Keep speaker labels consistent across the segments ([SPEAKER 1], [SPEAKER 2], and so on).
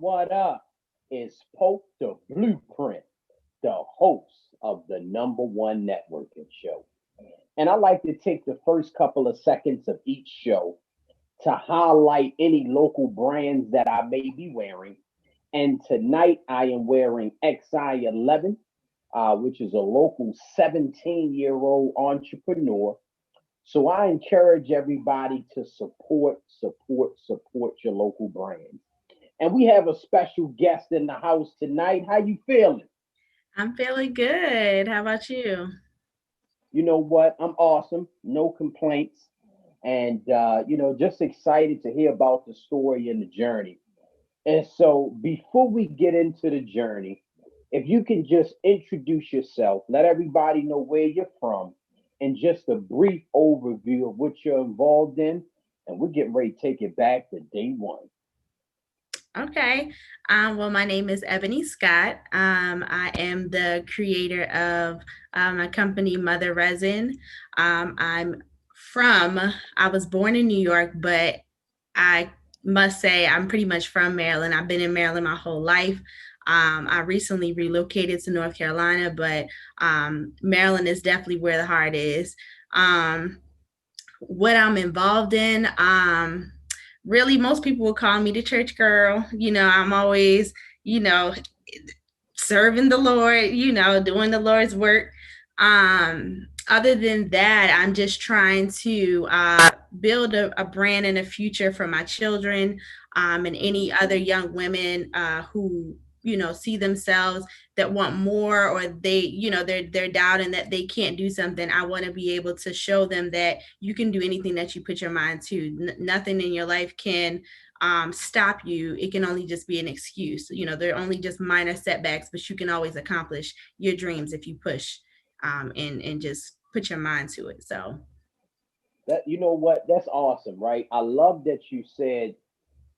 [SPEAKER 1] What up? It's Pope the Blueprint, the host of the number one networking show. And I like to take the first couple of seconds of each show to highlight any local brands that I may be wearing. And tonight I am wearing XI11, which is a local 17-year-old entrepreneur. So I encourage everybody to support your local brands. And we have a special guest in the house tonight. How you feeling?
[SPEAKER 2] I'm feeling good. How about you?
[SPEAKER 1] You know what? I'm awesome. No complaints. And just excited to hear about the story and the journey. And so before we get into the journey, if you can just introduce yourself, let everybody know where you're from, and just a brief overview of what you're involved in, and we're getting ready to take it back to day one.
[SPEAKER 2] Okay. Well, my name is Ebony Scott. I am the creator of my company, Mother Resin. I'm from, I was born in New York, but I must say I'm pretty much from Maryland. I've been in Maryland my whole life. I recently relocated to North Carolina, but Maryland is definitely where the heart is. Um, what I'm involved in. Really, most people will call me the church girl. I'm always, you know, serving the Lord, doing the Lord's work. Other than that, I'm just trying to build a brand and a future for my children, and any other young women who see themselves that want more, or they're doubting that they can't do something. I want to be able to show them that you can do anything that you put your mind to. Nothing in your life can stop you. It can only just be an excuse. They're only just minor setbacks, but you can always accomplish your dreams if you push, and just put your mind to it. So
[SPEAKER 1] That you know what? That's awesome, right? I love that you said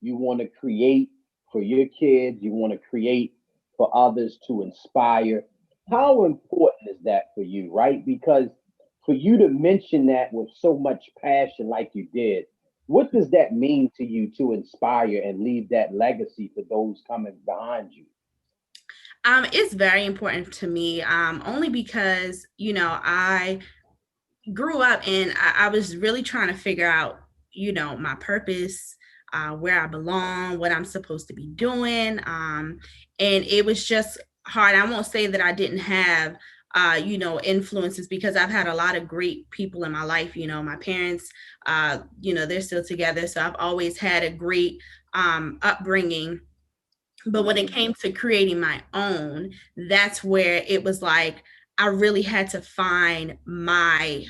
[SPEAKER 1] you want to create for your kids, you want to create for others to inspire. How important is that for you, right? Because for you to mention that with so much passion, like you did, what does that mean to you to inspire and leave that legacy for those coming behind you?
[SPEAKER 2] it's very important to me, only because I grew up and I was really trying to figure out my purpose, where I belong, what I'm supposed to be doing, and it was just hard. I won't say that I didn't have influences, because I've had a lot of great people in my life. My parents, they're still together, so I've always had a great upbringing. But when it
[SPEAKER 1] Hmm.
[SPEAKER 2] came to creating my own, that's where it was like I really had to find my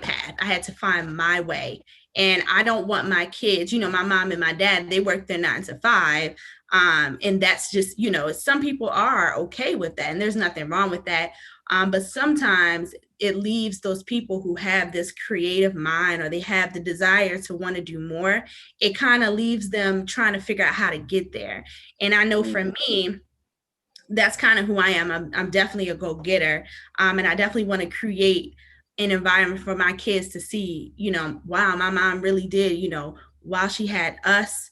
[SPEAKER 2] path. I had to find my way. And I don't want my kids, my mom and my dad, they work their 9 to 5. And that's just, some people are okay with that, and there's nothing wrong with that. But sometimes it leaves those people who have this creative mind, or they have the desire to want to do more. It kind of leaves them trying to figure out how to get there. And I know for
[SPEAKER 1] Hmm.
[SPEAKER 2] me, that's kind of who I am. I'm definitely a go getter. And I definitely want to create an environment for my kids to see, wow, my mom really did, while she had us,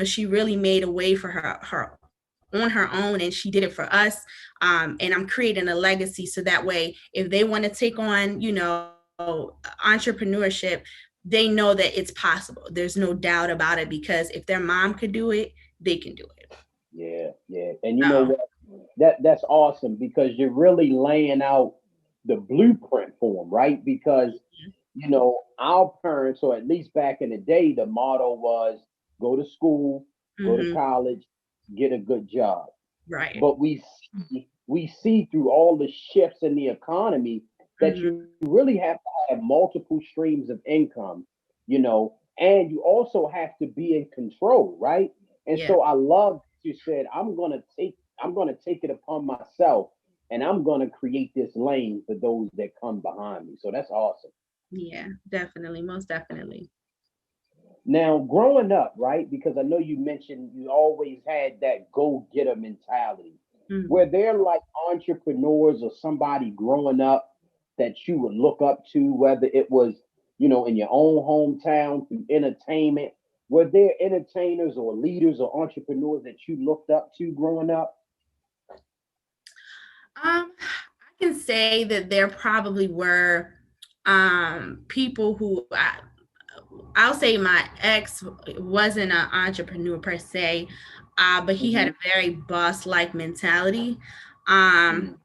[SPEAKER 2] she really made a way for her on her own, and she did it for us. And I'm creating a legacy, so that way, if they want to take on, entrepreneurship, they know that it's possible. There's no doubt about it, because if their mom could do it, they can do it.
[SPEAKER 1] Yeah, yeah. And you know
[SPEAKER 2] So,
[SPEAKER 1] what? That's awesome because you're really laying out the blueprint for them, right? Because our parents, or at least back in the day, the motto was go to school, go to
[SPEAKER 2] mhm,
[SPEAKER 1] college, get a good job.
[SPEAKER 2] right.
[SPEAKER 1] But we see through all the shifts in the economy that
[SPEAKER 2] Mhm,
[SPEAKER 1] you really have to have multiple streams of income, and you also have to be in control, right? And
[SPEAKER 2] yeah.
[SPEAKER 1] so I love that you said, I'm gonna take it upon myself, and I'm gonna create this lane for those that come behind me. So that's awesome.
[SPEAKER 2] Yeah, definitely, most definitely.
[SPEAKER 1] Now, growing up, right? Because I know you mentioned you always had that go getter mentality.
[SPEAKER 2] Mhm.
[SPEAKER 1] Were there like entrepreneurs or somebody growing up that you would look up to, whether it was, in your own hometown through entertainment? Were there entertainers or leaders or entrepreneurs that you looked up to growing up?
[SPEAKER 2] I can say that there probably were people who I'll say my ex wasn't an entrepreneur per se, but he had
[SPEAKER 1] Mm-hmm.
[SPEAKER 2] a very boss-like mentality. Um,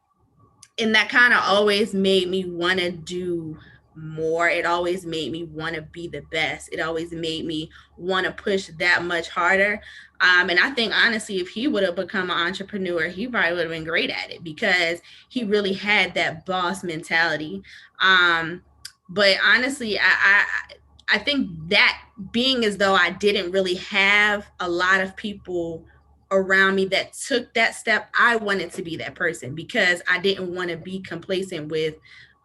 [SPEAKER 2] and that kind of always made me want to do more. It always made me want to be the best. It always made me want to push that much harder. And I think honestly, if he would have become an entrepreneur, he probably would have been great at it because he really had that boss mentality. Um, but honestly, I think that being as though I didn't really have a lot of people around me that took that step, I wanted to be that person because I didn't want to be complacent with,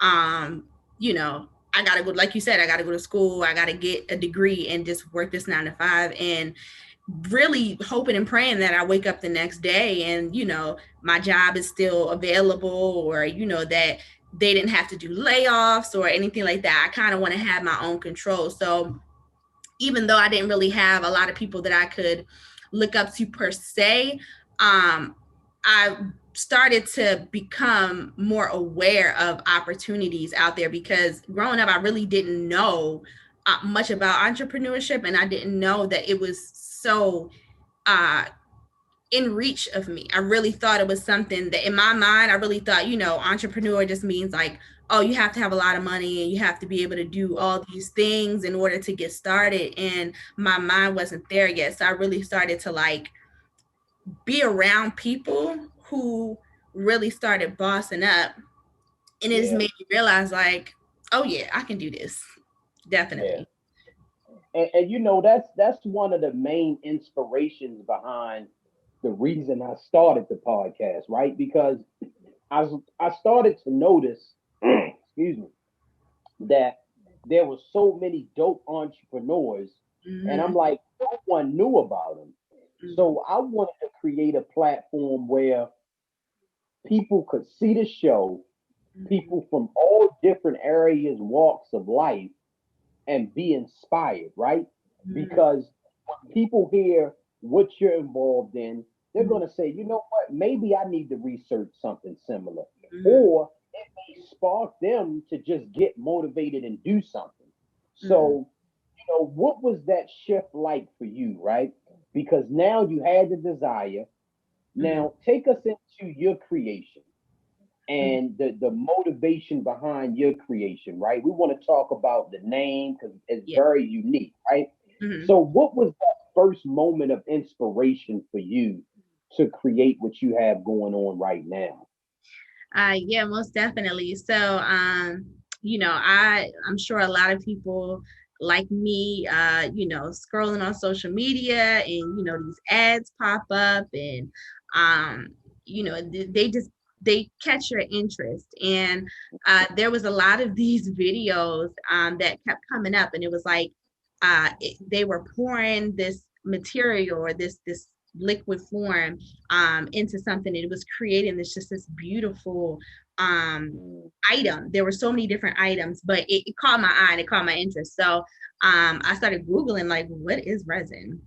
[SPEAKER 2] um, you know, I gotta go, like you said, I gotta go to school, I gotta get a degree and just work this 9 to 5, and really hoping and praying that I wake up the next day and, my job is still available, or, that they didn't have to do layoffs or anything like that. I kind of want to have my own control. So even though I didn't really have a lot of people that I could look up to per se, I started to become more aware of opportunities out there because growing up, I really didn't know much about entrepreneurship, and I didn't know that it was so uh, in reach of me. I really thought it was something that in my mind, I really thought, entrepreneur just means like, oh, you have to have a lot of money and you have to be able to do all these things in order to get started. And my mind wasn't there yet. So I really started to like be around people who really started bossing up. And it just
[SPEAKER 1] Yeah,
[SPEAKER 2] made me realize like, oh yeah, I can do this.
[SPEAKER 1] yeah.
[SPEAKER 2] Definitely.
[SPEAKER 1] And that's one of the main inspirations behind the reason I started the podcast, right? Because I started to notice, excuse me, that there were so many dope entrepreneurs, and I'm
[SPEAKER 2] Mm-hmm.
[SPEAKER 1] like, no one knew about them.
[SPEAKER 2] Mm-hmm.
[SPEAKER 1] So I wanted to create a platform where people could see the show,
[SPEAKER 2] Mm-hmm.
[SPEAKER 1] people from all different areas, walks of life, and be inspired, right? Because when people hear what you're involved in, they're
[SPEAKER 2] Mm-hmm.
[SPEAKER 1] going to say, you know what, maybe I need to research something similar.
[SPEAKER 2] Mm-hmm.
[SPEAKER 1] Or it may spark them to just get motivated and do something.
[SPEAKER 2] Mm-hmm.
[SPEAKER 1] So, what was that shift like for you, right? Because now you had the desire.
[SPEAKER 2] Mm-hmm.
[SPEAKER 1] Now, take us into your creation
[SPEAKER 2] Mm-hmm.
[SPEAKER 1] and the motivation behind your creation, right? We want to talk about the name because it's
[SPEAKER 2] Yeah.
[SPEAKER 1] very unique, right?
[SPEAKER 2] Mm-hmm.
[SPEAKER 1] So, what was that first moment of inspiration for you to create what you have going on right now?
[SPEAKER 2] Yeah, most definitely. So, I'm sure a lot of people like me, scrolling on social media and, these ads pop up and, um, they just, they catch your interest. And there was a lot of these videos that kept coming up, and it was like they were pouring this material or this liquid form into something. It was creating this beautiful um,
[SPEAKER 1] Mm,
[SPEAKER 2] item. There were so many different items, but it caught my eye and it caught my interest. So I started Googling like, what is resin?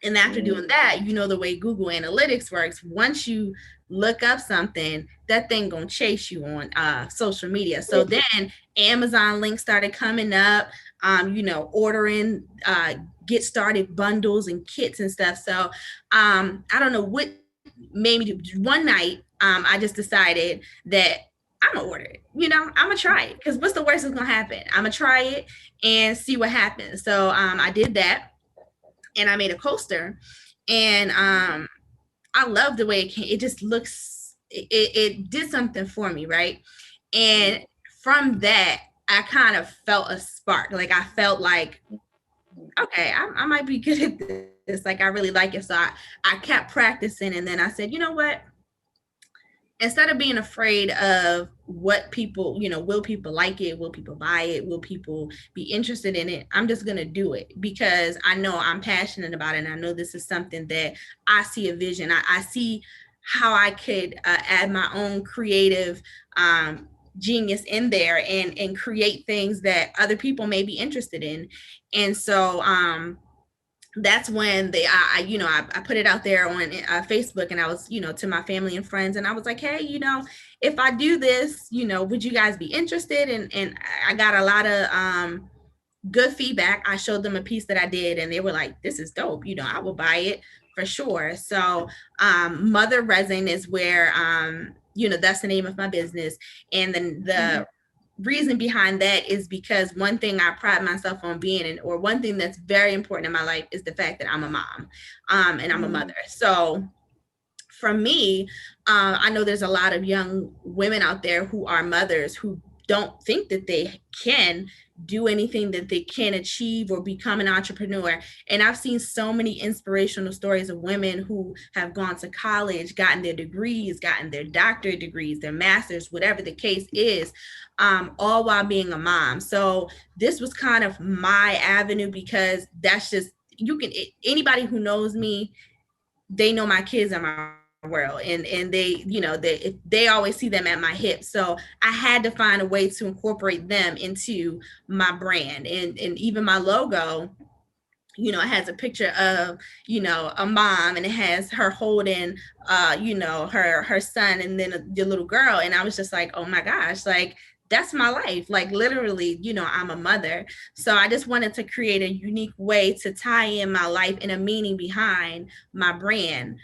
[SPEAKER 2] And after doing
[SPEAKER 1] mm,
[SPEAKER 2] that, the way Google Analytics works, once you look up something, that thing gonna chase you on social media. So
[SPEAKER 1] yeah,
[SPEAKER 2] then Amazon links started coming up, ordering get started bundles and kits and stuff. So I don't know what made me do. One night, I just decided that I'm gonna order it. I'm gonna try it because what's the worst that's gonna happen? I'm gonna try it and see what happens. So I did that, and I made a coaster, and I love the way it came. It just looks, it did something for me, right? And from that, I kind of felt a spark. Like I felt like, okay, I might be good at this. Like I really like it. So I kept practicing, and then I said, you know what? Instead of being afraid of what people, will people like it? Will people buy it? Will people be interested in it? I'm just going to do it because I know I'm passionate about it. And I know this is something that I see a vision. I see how I could add my own creative genius in there and create things that other people may be interested in. And so, that's when I put it out there on Facebook, and I was, to my family and friends, and I was like, hey, if I do this, would you guys be interested? And I got a lot of good feedback. I showed them a piece that I did, and they were like, this is dope. I will buy it for sure. So Mother Resin is where, that's the name of my business. And then the reason behind that is because one thing I pride myself on being, or one thing that's very important in my life, is the fact that I'm a mom, and I'm a mother. So for me, I know there's a lot of young women out there who are mothers who don't think that they can do anything, that they can achieve or become an entrepreneur. And I've seen so many inspirational stories of women who have gone to college, gotten their degrees, gotten their doctorate degrees, their masters, whatever the case is, all while being a mom. So this was kind of my avenue, because that's just, anybody who knows me, they know my kids are my world, and they always see them at my hip. So I had to find a way to incorporate them into my brand, and even my logo, it has a picture of, a mom, and it has her holding, her son, and then the little girl. And I was just like, oh my gosh, like, that's my life. Like, literally, I'm a mother. So I just wanted to create a unique way to tie in my life and a meaning behind my brand.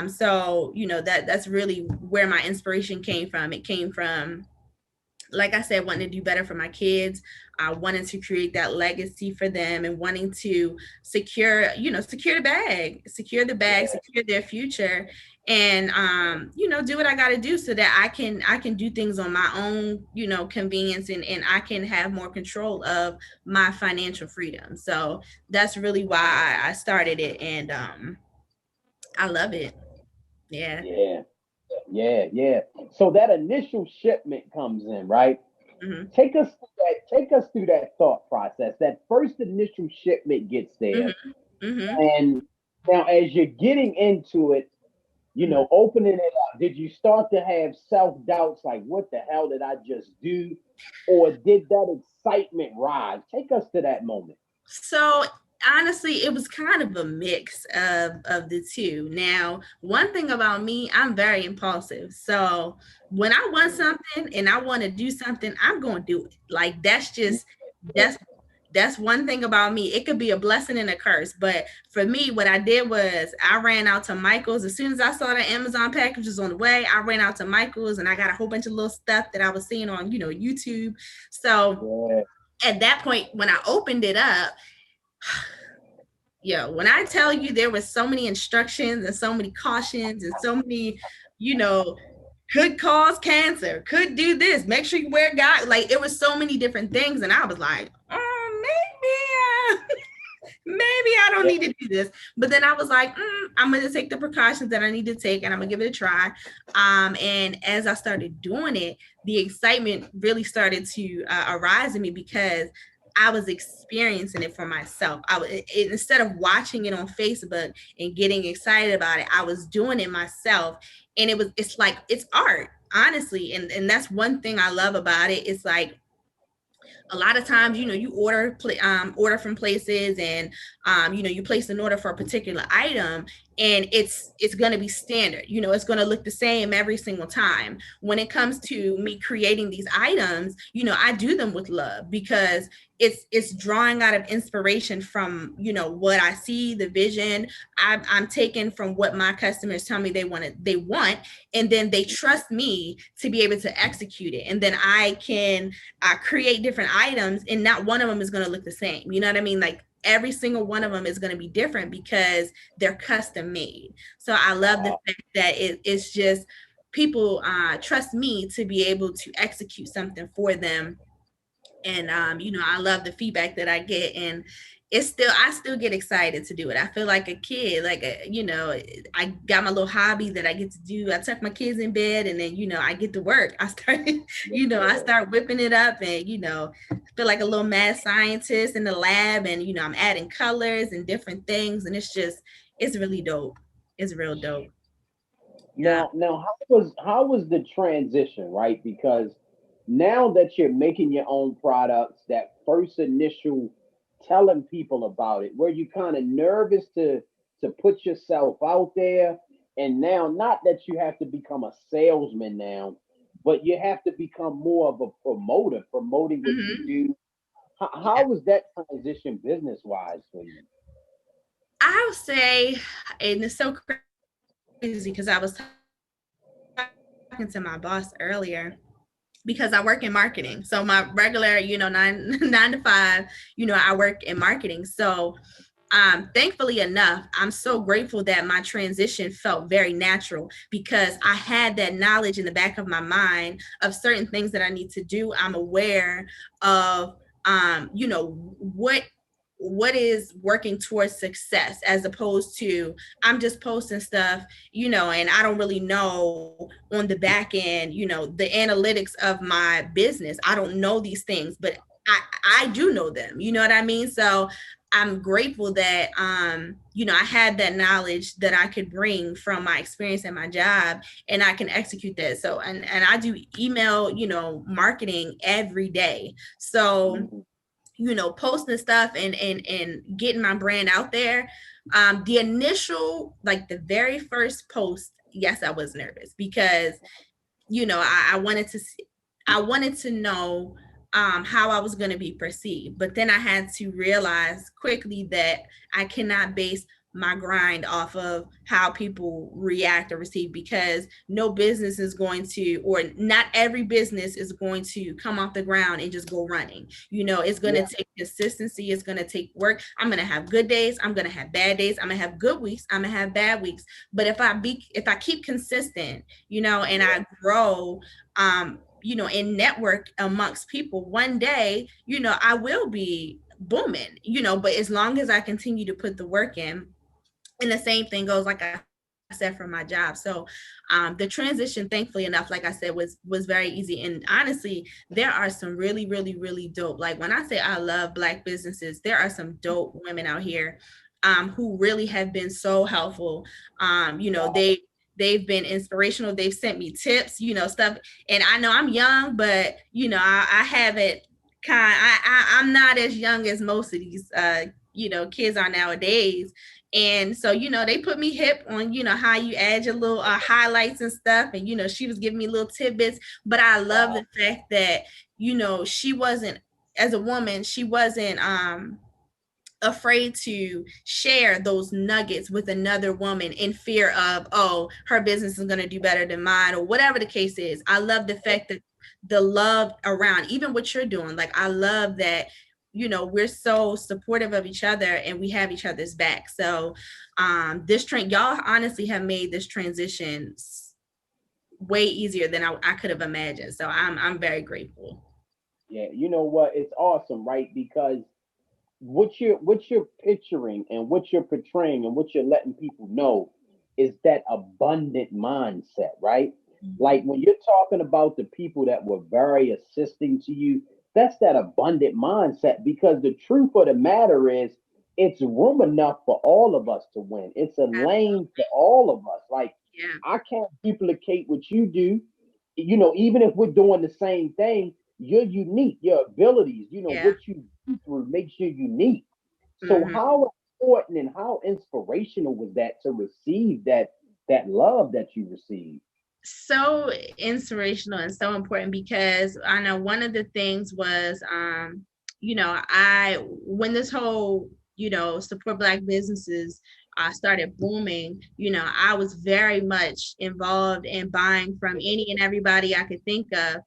[SPEAKER 2] So, that's really where my inspiration came from. It came from, like I said, wanting to do better for my kids. I wanted to create that legacy for them, and wanting to secure the bag, secure their future, and do what I got to do so that I can do things on my own, convenience, and I can have more control of my financial freedom. So that's really why I started it, and I love it. Yeah.
[SPEAKER 1] Yeah, yeah. So that initial shipment comes in, right?
[SPEAKER 2] Hmm.
[SPEAKER 1] Take us through that thought process. That first initial shipment gets
[SPEAKER 2] Hmm.
[SPEAKER 1] there,
[SPEAKER 2] Hmm.
[SPEAKER 1] and now as you're getting into it,
[SPEAKER 2] Hmm.
[SPEAKER 1] opening it up, did you start to have self doubts like, what the hell did I just do? Or did that excitement rise? Take us to that moment.
[SPEAKER 2] So honestly, it was kind of a mix of the two. Now, one thing about me, I'm very impulsive. So when I want something and I want to do something, I'm going to do it. Like, that's that's one thing about me. It could be a blessing and a curse, but for me, what I did was I ran out to Michael's as soon as I saw the Amazon package was on the way. I ran out to Michael's, and I got a whole bunch of little stuff that I was seeing on, YouTube. So
[SPEAKER 1] Yeah.
[SPEAKER 2] at that point, when I opened it up, when I tell you there was so many instructions and so many cautions and so many, you know, could cause cancer, could do this, make sure you wear God. Like, it was so many different things. And I was like, maybe I don't
[SPEAKER 1] Yeah.
[SPEAKER 2] need to do this. But then I was like, I'm going to take the precautions that I need to take, and I'm going to give it a try. And as I started doing it, the excitement really started to arise in me, because I was experiencing it for myself. Instead of watching it on Facebook and getting excited about it, I was doing it myself. And it's like, it's art, honestly. And that's one thing I love about it. It's like, a lot of times, you order from places, and you place an order for a particular item, and it's going to be standard. It's going to look the same every single time. When it comes to me creating these items, I do them with love, because it's drawing out of inspiration from what I see, the vision. I'm taking from what my customers tell me they want, and then they trust me to be able to execute it, and then I can create different items, and not one of them is going to look the same. You know what I mean? Like, every single one of them is going to be different, because they're custom made. So I love the fact that it's just people trust me to be able to execute something for them. And I love the feedback that I get, and I still get excited to do it. I feel like a kid, like I got my little hobby that I get to do. I tuck my kids in bed, and then I get to work. I start I start whipping it up, and feel like a little mad scientist in the lab, and I'm adding colors and different things, and it's really dope. It's real dope. Yeah.
[SPEAKER 1] Now, how was the transition, right? Because now that you're making your own products, that first initial telling people about it? Were you kind of nervous to put yourself out there? And now, not that you have to become a salesman now, but you have to become more of a promoter, promoting what you
[SPEAKER 2] Mhm.
[SPEAKER 1] do. How was that transition business wise for you?
[SPEAKER 2] I'll say, and it's so crazy because I was talking to my boss earlier because I work in marketing. So my regular, nine to five, I work in marketing. So thankfully enough, I'm so grateful that my transition felt very natural because I had that knowledge in the back of my mind of certain things that I need to do. I'm aware of, what is working towards success as opposed to I'm just posting stuff, and I don't really know on the back end, the analytics of my business. I don't know these things, but I do know them. You know what I mean? So I'm grateful that I had that knowledge that I could bring from my experience at my job and I can execute that. So and I do email, marketing every day. So
[SPEAKER 1] Mhm.
[SPEAKER 2] posting stuff and getting my brand out there. The initial, like the very first post, yes, I was nervous because I wanted to see, I wanted to know how I was going to be perceived. But then I had to realize quickly that I cannot base my grind off of how people react or receive because no business is going to, or not every business is going to come off the ground and just go running. It's going to
[SPEAKER 1] Yeah,
[SPEAKER 2] take consistency. It's going to take work. I'm going to have good days. I'm going to have bad days. I'm going to have good weeks. I'm going to have bad weeks. But if I keep consistent, and
[SPEAKER 1] yeah,
[SPEAKER 2] I grow, in network amongst people, one day, I will be booming, but as long as I continue to put the work in, and the same thing goes, like I said, for my job. So the transition, thankfully enough, like I said, was very easy. And honestly, there are some really, really, really dope. Like when I say I love Black businesses, there are some dope women out here who really have been so helpful. They've been inspirational. They've sent me tips, stuff. And I know I'm young, but I haven't I'm not as young as most of these kids are nowadays. And so, they put me hip on, how you add your little highlights and stuff. And, she was giving me little tidbits. But I love the fact that, she wasn't, as a woman, she wasn't afraid to share those nuggets with another woman in fear of, oh, her business is going to do better than mine, or whatever the case is. I love the fact that the love around, even what you're doing, like I love that we're so supportive of each other and we have each other's back. So this train, y'all honestly have made this transition way easier than I could have imagined. So I'm very grateful.
[SPEAKER 1] yeah. You know what? It's awesome, right? Because what you're picturing and what you're portraying and what you're letting people know is that abundant mindset, right? Like when you're talking about the people that were very assisting to you, that's that abundant mindset because the truth of the matter is it's room enough for all of us to win. It's a lane for all of us. Like
[SPEAKER 2] Yeah,
[SPEAKER 1] I can't duplicate what you do. Even if we're doing the same thing, you're unique. Your abilities,
[SPEAKER 2] yeah.
[SPEAKER 1] what you do through makes you unique. So
[SPEAKER 2] Mhm.
[SPEAKER 1] how important and how inspirational was that to receive that love that you received?
[SPEAKER 2] So inspirational and so important because I know one of the things was I when this whole support Black businesses started booming, I was very much involved in buying from any and everybody I could think of.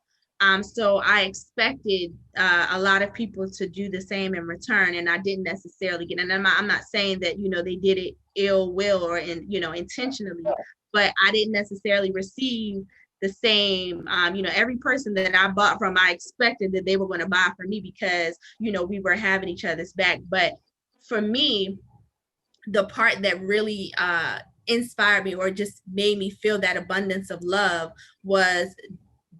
[SPEAKER 2] So I expected a lot of people to do the same in return, and I didn't necessarily get. And I'm not saying that they did it ill will or intentionally, but I didn't necessarily receive the same. Every person that I bought from, I expected that they were going to buy from me because we were having each other's back. But for me, the part that really inspired me or just made me feel that abundance of love was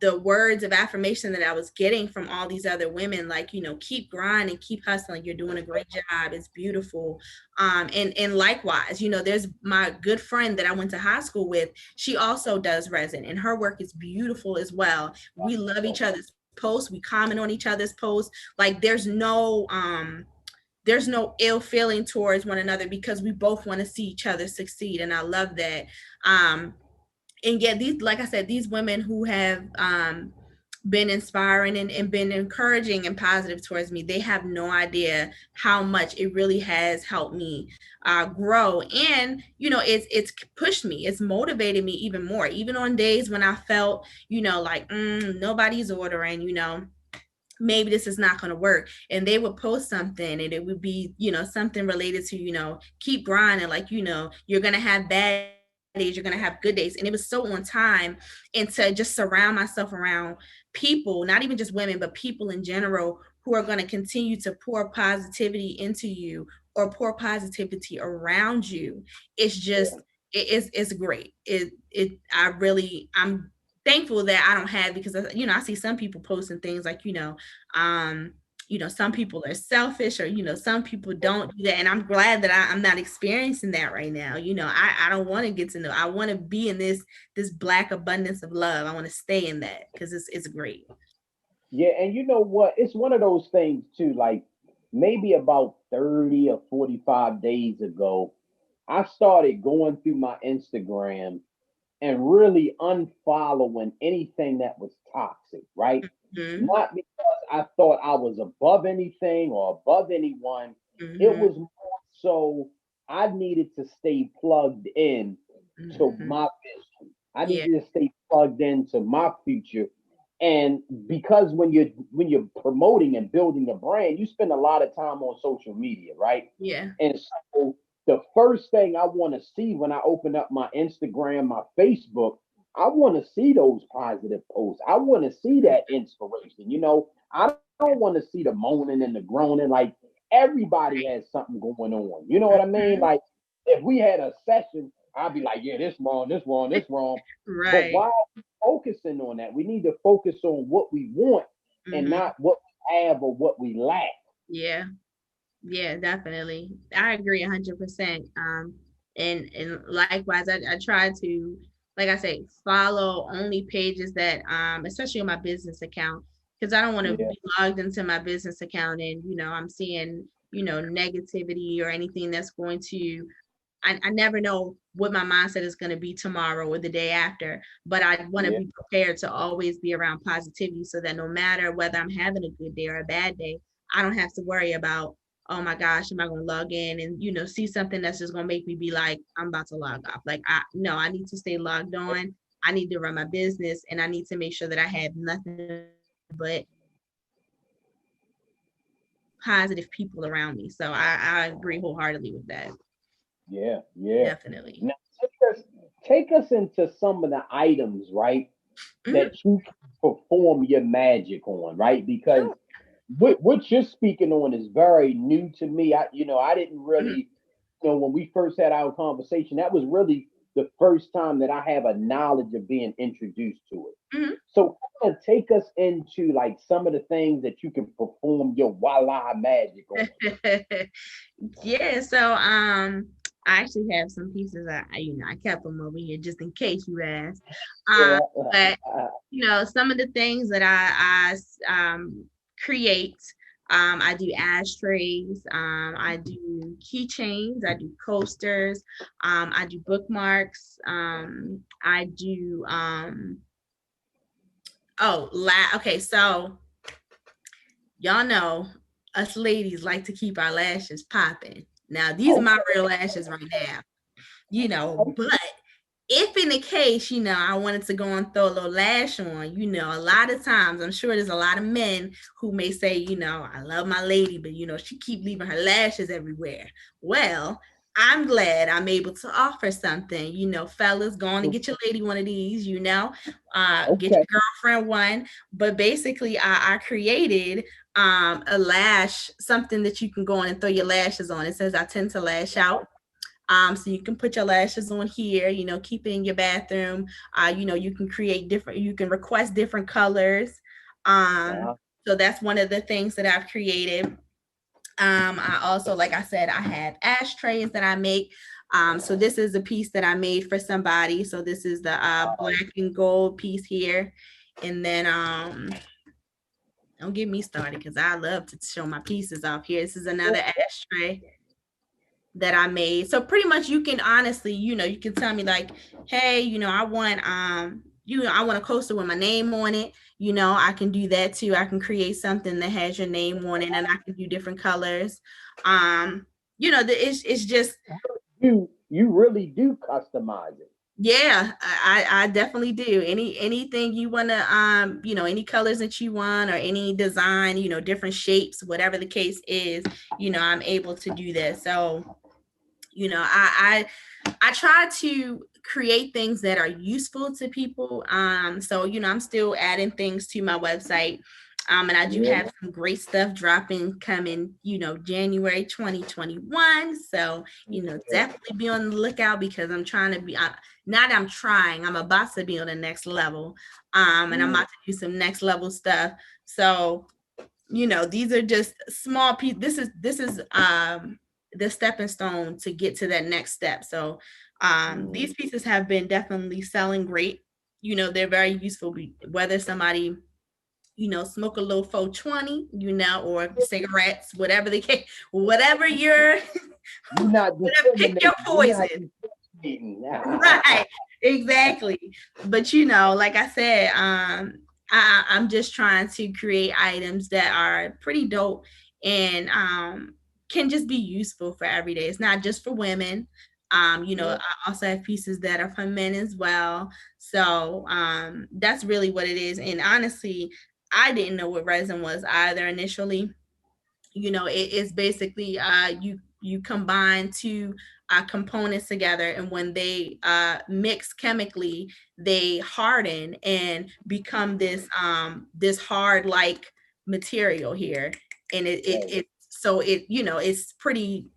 [SPEAKER 2] the words of affirmation that I was getting from all these other women, like, keep grinding, keep hustling. You're doing a great job. It's beautiful. And likewise, there's my good friend that I went to high school with. She also does resin and her work is beautiful as well. We love each other's posts. We comment on each other's posts. Like there's no there's no ill feeling towards one another because we both want to see each other succeed. And I love that. And yet these, like I said, these women who have been inspiring and been encouraging and positive towards me, they have no idea how much it really has helped me grow. And it's pushed me, it's motivated me even more, even on days when I felt like nobody's ordering, maybe this is not going to work, and they would post something and it would be something related to keep grinding, like you're going to have bad days, you're going to have good days. And it was so on time. And to just surround myself around people, not even just women, but people in general, who are going to continue to pour positivity into you or pour positivity around you, it's just it's great. I'm thankful that I don't have, because I see some people posting things like some people are selfish, or some people don't do that, and I'm glad that I'm not experiencing that right now. I don't want to get to know. I want to be in this Black abundance of love. I want to stay in that because it's great.
[SPEAKER 1] Yeah, and you know what? It's one of those things too. Like maybe about 30 or 45 days ago, I started going through my Instagram and really unfollowing anything that was toxic, right?
[SPEAKER 2] Mm-hmm.
[SPEAKER 1] Not because I thought I was above anything or above anyone. It
[SPEAKER 2] Mm-hmm.
[SPEAKER 1] was more so I needed to stay plugged in to
[SPEAKER 2] Mm-hmm.
[SPEAKER 1] my vision. I
[SPEAKER 2] Yeah.
[SPEAKER 1] needed to stay plugged into my future. And because when you're promoting and building a brand, you spend a lot of time on social media, right?
[SPEAKER 2] Yeah.
[SPEAKER 1] And so the first thing I want to see when I open up my Instagram, my Facebook, I want to see those positive posts. I want to see that inspiration. I don't want to see the moaning and the groaning. Like everybody has something going on. You know what I mean?
[SPEAKER 2] Mhm.
[SPEAKER 1] Like if we had a session, I'd be like, yeah, this wrong, this wrong, this wrong. But
[SPEAKER 2] Right.
[SPEAKER 1] why are we focusing on that? We need to focus on what we want and
[SPEAKER 2] Mm-hmm.
[SPEAKER 1] not what we have or what we lack.
[SPEAKER 2] Yeah. Yeah, definitely. I agree 100%. And likewise, I try to, like I say, follow only pages that, especially on my business account, because I don't want to
[SPEAKER 1] Yeah,
[SPEAKER 2] be logged into my business account and, I'm seeing, negativity or anything that's going to, I never know what my mindset is going to be tomorrow or the day after, but I want to
[SPEAKER 1] yeah.
[SPEAKER 2] be prepared to always be around positivity so that no matter whether I'm having a good day or a bad day, I don't have to worry about, oh my gosh, am I going to log in and, see something that's just going to make me be like, I'm about to log off. Like, no, I need to stay logged on. I need to run my business, and I need to make sure that I have nothing but positive people around me. So I agree wholeheartedly with that.
[SPEAKER 1] Yeah, yeah.
[SPEAKER 2] Definitely.
[SPEAKER 1] Now take us into some of the items, right,
[SPEAKER 2] Mhm.
[SPEAKER 1] that you can perform your magic on, right? Because
[SPEAKER 2] Sure.
[SPEAKER 1] what you're speaking on is very new to me. I didn't
[SPEAKER 2] Mhm.
[SPEAKER 1] really, when we first had our conversation, that was really the first time that I have a knowledge of being introduced to it.
[SPEAKER 2] Mhm.
[SPEAKER 1] So kind of take us into like some of the things that you can perform your voila magic on.
[SPEAKER 2] Yeah, so I actually have some pieces I kept them over here just in case you asked. Um
[SPEAKER 1] Yeah.
[SPEAKER 2] but some of the things that I create, I do ashtrays, I do keychains, I do coasters, I do bookmarks, I do okay, so y'all know us ladies like to keep our lashes popping. Now, these are my
[SPEAKER 1] Okay.
[SPEAKER 2] real lashes right now, but if in the case, I wanted to go and throw a little lash on, a lot of times, I'm sure there's a lot of men who may say, I love my lady, but she keep leaving her lashes everywhere. Well, I'm glad I'm able to offer something, fellas, go on and get your lady one of these, get
[SPEAKER 1] Okay.
[SPEAKER 2] your girlfriend one. But basically, I created a lash, something that you can go on and throw your lashes on. It says I tend to lash out. So you can put your lashes on here, keep it in your bathroom. You can you can request different colors. Um,
[SPEAKER 1] Uh-huh.
[SPEAKER 2] so that's one of the things that I've created. I also, like I said, I have ashtrays that I make. So this is a piece that I made for somebody. So this is the black and gold piece here. And then Don't get me started because I love to show my pieces off here. This is another ashtray that I made. So pretty much you can honestly, you can tell me like, hey, I want I want a coaster with my name on it. I can do that too. I can create something that has your name on it and I can do different colors. It's just
[SPEAKER 1] You really do customize it.
[SPEAKER 2] yeah, I definitely do. Anything you want to any colors that you want or any design, different shapes, whatever the case is, I'm able to do that. So I try to create things that are useful to people. So I'm still adding things to my website. And I do have some great stuff dropping coming, January 2021. So, definitely be on the lookout because I'm trying to be not I'm about to be on the next level. And I'm about to do some next level stuff. So, these are just small pieces. This is the stepping stone to get to that next step. So these pieces have been definitely selling great. They're very useful whether somebody smoke a little 420, or cigarettes, whatever the case, whatever you're
[SPEAKER 1] not
[SPEAKER 2] pick your poison. Right, exactly. But like I said, I'm just trying to create items that are pretty dope and can just be useful for every day. It's not just for women. I also have pieces that are for men as well. So that's really what it is. And honestly, I didn't know what resin was either initially. It's basically you combine two components together, and when they mix chemically, they harden and become this hard like material here, and it's pretty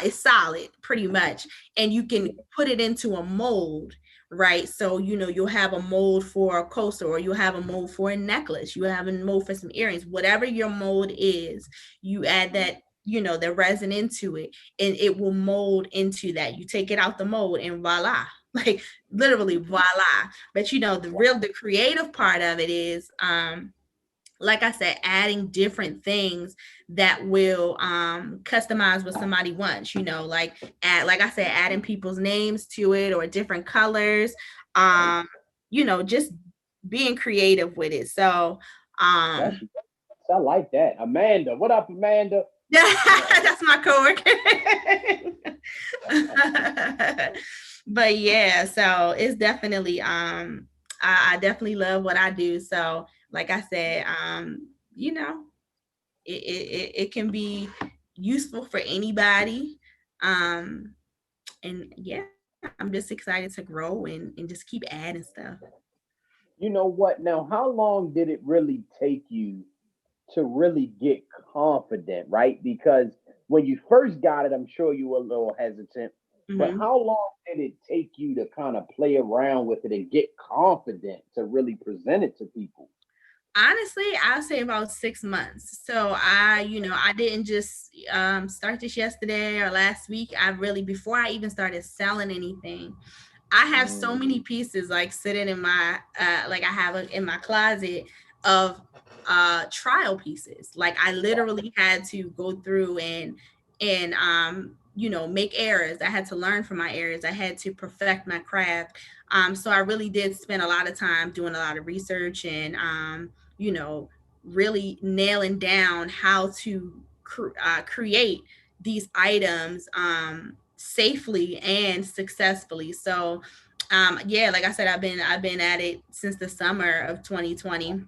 [SPEAKER 2] it's solid pretty much, and you can put it into a mold, right? So you'll have a mold for a coaster, or you'll have a mold for a necklace, you have a mold for some earrings, whatever your mold is, you add that the resin into it, and it will mold into that. You take it out the mold and voila, like literally voila. But the creative part of it is like I said, adding different things that will customize what somebody wants, like like I said, adding people's names to it or different colors, just being creative with it. So
[SPEAKER 1] I like that. Amanda, what up, Amanda?
[SPEAKER 2] that's my coworker. But yeah, so it's definitely I definitely love what I do. So like I said, it can be useful for anybody. And yeah, I'm just excited to grow and just keep adding stuff.
[SPEAKER 1] You know what? Now, how long did it really take you to really get confident, right? Because when you first got it, I'm sure you were a little hesitant. But
[SPEAKER 2] Mm-hmm.
[SPEAKER 1] how long did it take you to kind of play around with it and get confident to really present it to people?
[SPEAKER 2] Honestly, I'll say about 6 months. So I didn't just start this yesterday or last week. I really, before I even started selling anything, I have so many pieces like sitting in my like I have in my closet of trial pieces. Like I literally had to go through and make errors. I had to learn from my errors. I had to perfect my craft. So I really did spend a lot of time doing a lot of research and you know really nailing down how to create these items safely and successfully. So yeah, like I said, I've been at it since the summer of 2020,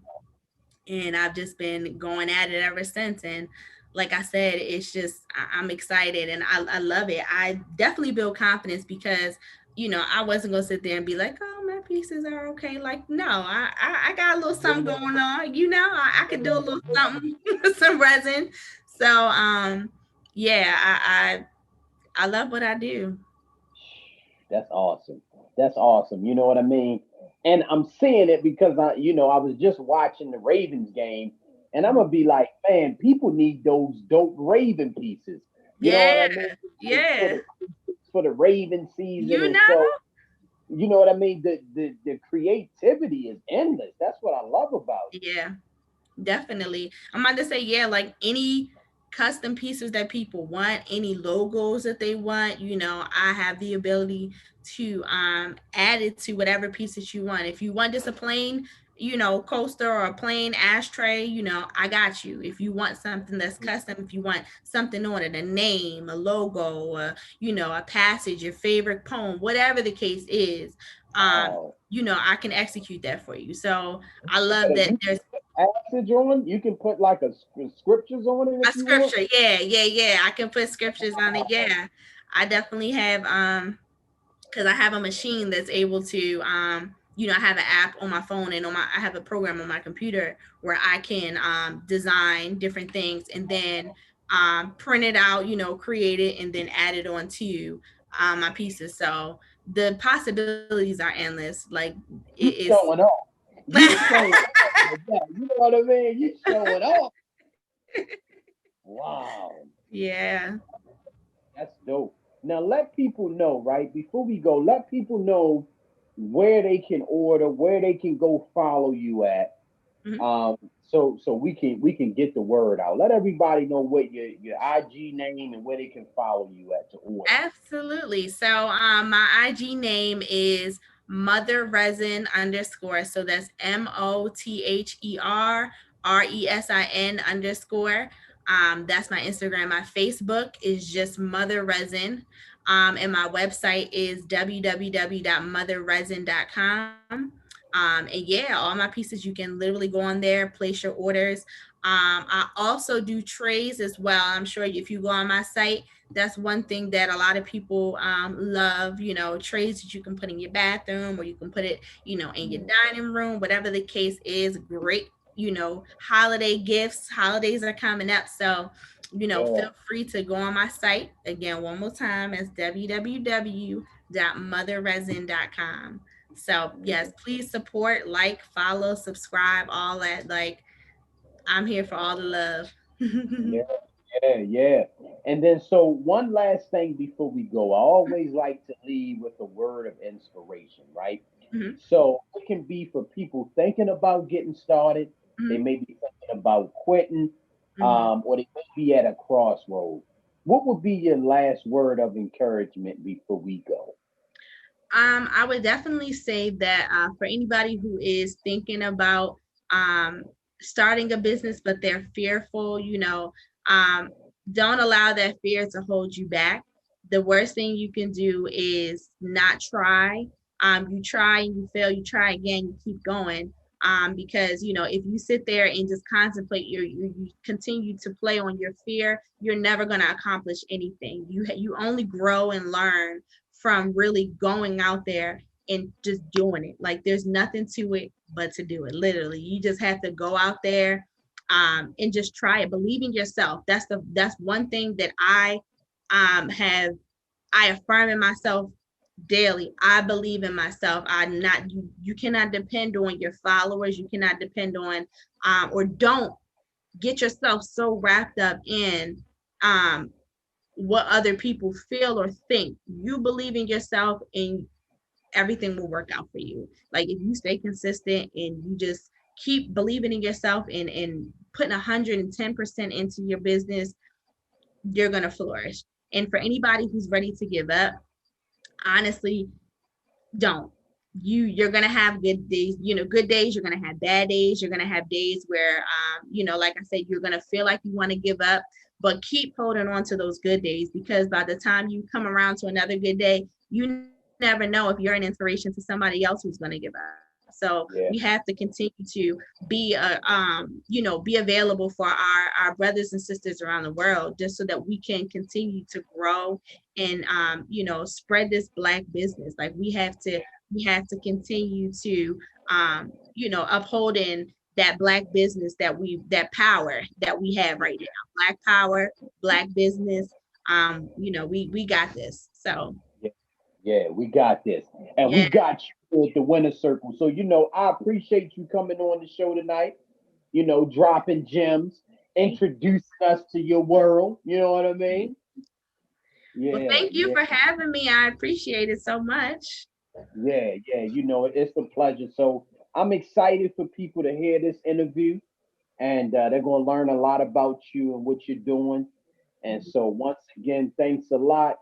[SPEAKER 2] and I've just been going at it ever since. And like I said, it's just I'm excited and I love it. I definitely build confidence because I wasn't gonna sit there and be like, oh, my pieces are okay. Like, no, I got a little something going on. I could do a little something with some resin. So yeah, I love what I do.
[SPEAKER 1] That's awesome. That's awesome. You know what I mean? And I'm seeing it because I was just watching the Ravens game, and I'm gonna be like, man, people need those dope Raven pieces. You know what
[SPEAKER 2] Yeah,
[SPEAKER 1] I mean? Like
[SPEAKER 2] yeah.
[SPEAKER 1] for the Raven season,
[SPEAKER 2] You
[SPEAKER 1] and
[SPEAKER 2] know?
[SPEAKER 1] so you know what I mean. The creativity is endless. That's what I love about it.
[SPEAKER 2] Yeah. Definitely. I'm about to say, yeah, like any custom pieces that people want, any logos that they want, I have the ability to add it to whatever pieces you want. If you want just a plain, coaster or a plain ashtray, I got you. If you want something that's custom, if you want something on it, a name, a logo, a passage, your favorite poem, whatever the case is,
[SPEAKER 1] Oh,
[SPEAKER 2] I can execute that for you. So I love that
[SPEAKER 1] you
[SPEAKER 2] there's
[SPEAKER 1] can put passage on. You can put like scriptures on it
[SPEAKER 2] a
[SPEAKER 1] if you want.
[SPEAKER 2] scripture. Yeah, yeah, yeah. I can put scriptures on it. Yeah. I definitely have because I have a machine that's able to I have an app on my phone and I have a program on my computer where I can design different things and then print it out, create it and then add it on to my pieces. So the possibilities are endless. Like it
[SPEAKER 1] You
[SPEAKER 2] is.
[SPEAKER 1] showing off. You showing off. Like that. You know what I mean? You showing off. Wow.
[SPEAKER 2] Yeah.
[SPEAKER 1] That's dope. Now let people know, right? Before we go, let people know where they can order, where they can go follow you at.
[SPEAKER 2] Mhm.
[SPEAKER 1] So we can get the word out. Let everybody know what your IG name and where they can follow you at to order.
[SPEAKER 2] Absolutely. So my IG name is mother resin underscore. So that's MOTHERRESIN underscore. That's my Instagram. My Facebook is just mother resin. And my website is www.motherresin.com. And yeah, all my pieces, you can literally go on there, place your orders. I also do trays as well. I'm sure if you go on my site, that's one thing that a lot of people love, trays that you can put in your bathroom or you can put it, in your
[SPEAKER 1] Mm.
[SPEAKER 2] dining room, whatever the case is. Great, holiday gifts. Holidays are coming up. So,
[SPEAKER 1] Yeah.
[SPEAKER 2] feel free to go on my site. Again, one more time, it's www.motherresin.com. So, yes, please support, like, follow, subscribe, all that. Like, I'm here for all the love.
[SPEAKER 1] Yeah, yeah, yeah. And then, so one last thing before we go, I always like to leave with a word of inspiration, right?
[SPEAKER 2] Mhm,
[SPEAKER 1] So it can be for people thinking about getting started. They
[SPEAKER 2] mhm,
[SPEAKER 1] may be thinking about quitting,
[SPEAKER 2] mhm.
[SPEAKER 1] or they may be at a crossroad. What would be your last word of encouragement before we go?
[SPEAKER 2] I would definitely say that for anybody who is thinking about um, starting a business, but they're fearful, um, don't allow that fear to hold you back. The worst thing you can do is not try. You try and you fail, you try again, you keep going. Because if you sit there and just contemplate, you continue to play on your fear, you're never going to accomplish anything. You only grow and learn from really going out there and just doing it. Like there's nothing to it but to do it. Literally, you just have to go out there and just try it. Believe in yourself. That's one thing that have I affirm in myself daily. I believe in myself. I'm not you cannot depend on your followers. You cannot depend on or don't get yourself so wrapped up in um what other people feel or think. You believe in yourself and everything will work out for you. Like if you stay consistent and you just keep believing in yourself and putting 110% into your business, you're going to flourish. And for anybody who's ready to give up, honestly, don't. You're gonna have good days, good days, you're gonna have bad days, you're gonna have days where like I said, you're gonna feel like you want to give up, but keep holding on to those good days because by the time you come around to another good day, you never know if you're an inspiration to somebody else who's gonna give up. So
[SPEAKER 1] Yeah,
[SPEAKER 2] we have to continue to be available for our brothers and sisters around the world, just so that we can continue to grow and spread this black business. Like we have to continue to upholding that black business that power that we have right now. Black power, black business. We got this. So
[SPEAKER 1] yeah, yeah. We got this, and we
[SPEAKER 2] yeah.
[SPEAKER 1] got you at the winner circle. So I appreciate you coming on the show tonight. Dropping gems, introducing us to your world. You know what I mean?
[SPEAKER 2] Well,
[SPEAKER 1] Yeah,
[SPEAKER 2] thank you
[SPEAKER 1] yeah,
[SPEAKER 2] for having me. I appreciate it so much.
[SPEAKER 1] yeah, yeah. It's a pleasure. So I'm excited for people to hear this interview. and they're going to learn a lot about you and what you're doing. And so, once again, thanks a lot.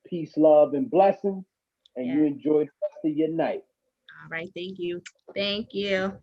[SPEAKER 1] Peace, love, and blessings. And
[SPEAKER 2] Yeah.
[SPEAKER 1] you enjoy the rest of your night.
[SPEAKER 2] All right. Thank you. Thank you.